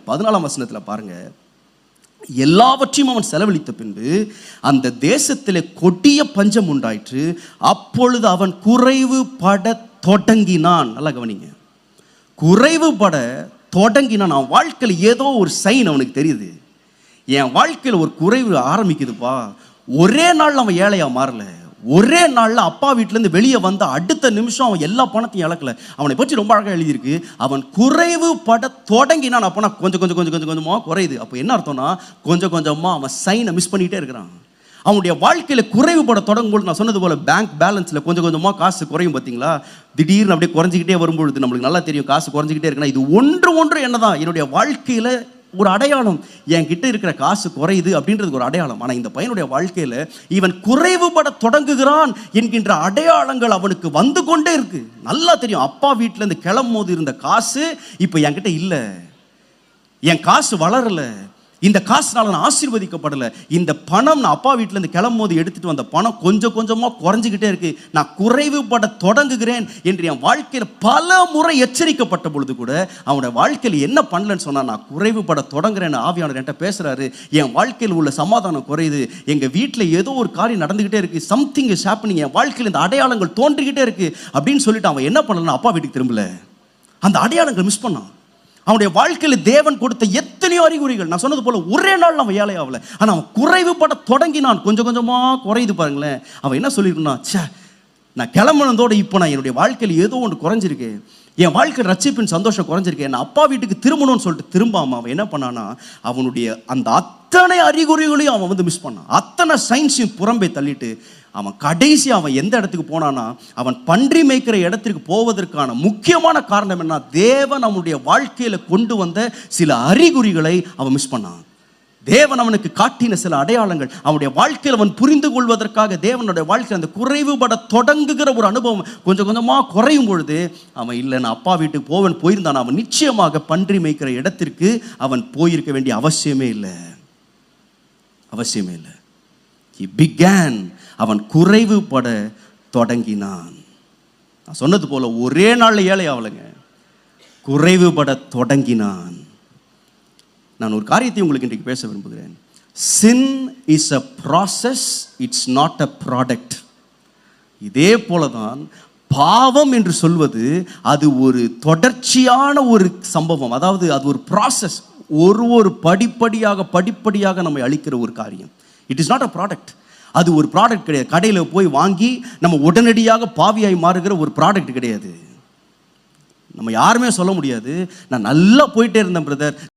14ஆம் வசனத்துல பாருங்க, எல்லாவற்றையும் அவன் செலவழித்த பின்பு அந்த தேசத்திலே கொடிய பஞ்சம் உண்டாயிற்று. அப்பொழுது அவன் குறைவுபட தொடங்கினான். நல்லா கவனிங்க, குறைவுபட தொடங்கினான். அவன் வாழ்க்கையில் ஏதோ ஒரு சைன் அவனுக்கு தெரியுது. என் வாழ்க்கையில் ஒரு குறைவு ஆரம்பிக்குதுப்பா. ஒரே நாள் அவன் ஏழையா மாறல. ஒரே நாளில் அப்பா வீட்டிலேருந்து வெளியே வந்த அடுத்த நிமிஷம் அவன் எல்லா பணத்தையும் இழக்கல. அவனை பற்றி ரொம்ப அழகாக எழுதியிருக்கு, அவன் குறைவுபட தொடங்கினான். அப்போனா கொஞ்சம் கொஞ்சம் கொஞ்சம் கொஞ்சம் கொஞ்சமாக குறையுது. அப்போ என்ன அர்த்தம்னா, கொஞ்சம் கொஞ்சமாக அவன் சைனை மிஸ் பண்ணிகிட்டே இருக்கிறான். அவனுடைய வாழ்க்கையில் குறைவுபட தொடங்கும்போது, நான் சொன்னது போல் பேங்க் பேலன்ஸில் கொஞ்சம் கொஞ்சமாக காசு குறையும் பார்த்தீங்களா, திடீர்னு அப்படியே குறைஞ்சிக்கிட்டே வரும்பொழுது நம்மளுக்கு நல்லா தெரியும் காசு குறைஞ்சிக்கிட்டே இருக்குன்னா இது ஒன்று என்னதான் என்னுடைய வாழ்க்கையில் ஒரு அடையாளம். என் கிட்ட இருக்கிற காசு குறையுது அப்படின்றதுக்கு ஒரு அடையாளம். ஆனால் இந்த பையனுடைய வாழ்க்கையில் இவன் குறைவுபட தொடங்குகிறான் என்கின்ற அடையாளங்கள் அவனுக்கு வந்து கொண்டே இருக்கு. நல்லா தெரியும், அப்பா வீட்டிலேருந்து கிளம்பும் போது இருந்த காசு இப்போ என்கிட்ட இல்லை, என் காசு வளரலை, இந்த காசுனால நான் ஆசீர்வதிக்கப்படலை, இந்த பணம் நான் அப்பா வீட்டிலேருந்து கிளம்பும் போது எடுத்துகிட்டு வந்த பணம் கொஞ்சம் கொஞ்சமாக குறைஞ்சிக்கிட்டே இருக்கு, நான் குறைவுபட தொடங்குகிறேன் என்று என் வாழ்க்கையில் பல முறை எச்சரிக்கப்பட்ட பொழுது கூட அவனோட வாழ்க்கையில் என்ன பண்ணலன்னு சொன்னால், நான் குறைவுபட தொடங்குறேன்னு ஆவியானவர் என்கிட்ட பேசுகிறாரு. என் வாழ்க்கையில் உள்ள சமாதானம் குறையுது, எங்கள் வீட்டில் ஏதோ ஒரு காரியம் நடந்துக்கிட்டே இருக்குது, சம்திங் இஸ் ஹேப்பனிங், என் வாழ்க்கையில் இந்த அடையாளங்கள் தோன்றிக்கிட்டே இருக்குது அப்படின்னு சொல்லிட்டு அவன் என்ன பண்ணலன்னா அப்பா வீட்டுக்கு திரும்பல. அந்த அடையாளங்கள் மிஸ் பண்ணான். அவனுடைய வாழ்க்கையில் தேவன் கொடுத்த எத்தனையோ அறிகுறிகள், நான் சொன்னது போல ஒரே நாள் அவன் ஏழை ஆகல. ஆனால் அவன் குறைவுபட தொடங்கினான். கொஞ்சம் கொஞ்சமாக குறையுது பாருங்களேன். அவன் என்ன சொல்லியிருந்தான், சே நான் கிளம்புனதோடு இப்போ நான் என்னுடைய வாழ்க்கையில் ஏதோ ஒன்று குறைஞ்சிருக்கு, என் வாழ்க்கை ரட்சிப்பின் சந்தோஷம் குறைஞ்சிருக்கேன், நான் அப்பா வீட்டுக்கு திரும்பணும்னு சொல்லிட்டு திரும்பாமல் அவன் என்ன பண்ணான்னா, அவனுடைய அந்த அத்தனை அறிகுறிகளையும் அவன் மிஸ் பண்ணான். அத்தனை சயின்ஸையும் புறம்பே தள்ளிட்டு அவன் கடைசி அவன் எந்த இடத்துக்கு போனானா, அவன் பன்றி மேய்க்கிற இடத்திற்கு போவதற்கான முக்கியமான காரணம் என்ன, தேவன் அவனுடைய வாழ்க்கையில கொண்டு வந்த சில அறிகுறிகளை அவன் மிஸ் பண்ணான். தேவன் அவனுக்கு காட்டின சில அடையாளங்கள் அவனுடைய வாழ்க்கையில் அவன் புரிந்து கொள்வதற்காக தேவனுடைய வாழ்க்கையில் அந்த குறைவுபட தொடங்குகிற ஒரு அனுபவம் கொஞ்சம் கொஞ்சமாக குறையும் பொழுது அவன் இல்லை நான் அப்பா வீட்டுக்கு போயிருந்தான், அவன் நிச்சயமாக பன்றி மேய்க்கிற இடத்திற்கு அவன் போயிருக்க வேண்டிய அவசியமே இல்லை. He began, அவன் குறைவுபட தொடங்கினான். நான் சொன்னது போல ஒரே நாளில் ஏழை ஆகலைங்க, குறைவுபட தொடங்கினான். நான் ஒரு காரியத்தை உங்களுக்கு இன்றைக்கு பேச விரும்புகிறேன். Sin is a process, it's not a product. இதே போலதான் பாவம் என்று சொல்வது அது ஒரு தொடர்ச்சியான ஒரு சம்பவம், அதாவது அது ஒரு ப்ராசஸ், ஒரு படிப்படியாக நம்மை அழிக்கிற ஒரு காரியம். It is not a product. அது ஒரு ப்ராடக்ட் கிடையாது. கடையில் போய் வாங்கி நம்ம உடனடியாக பாவியாய் மாறுகிற ஒரு ப்ராடக்ட் கிடையாது. நம்ம யாருமே சொல்ல முடியாது, நான் நல்லா போயிட்டே இருந்தேன் பிரதர்,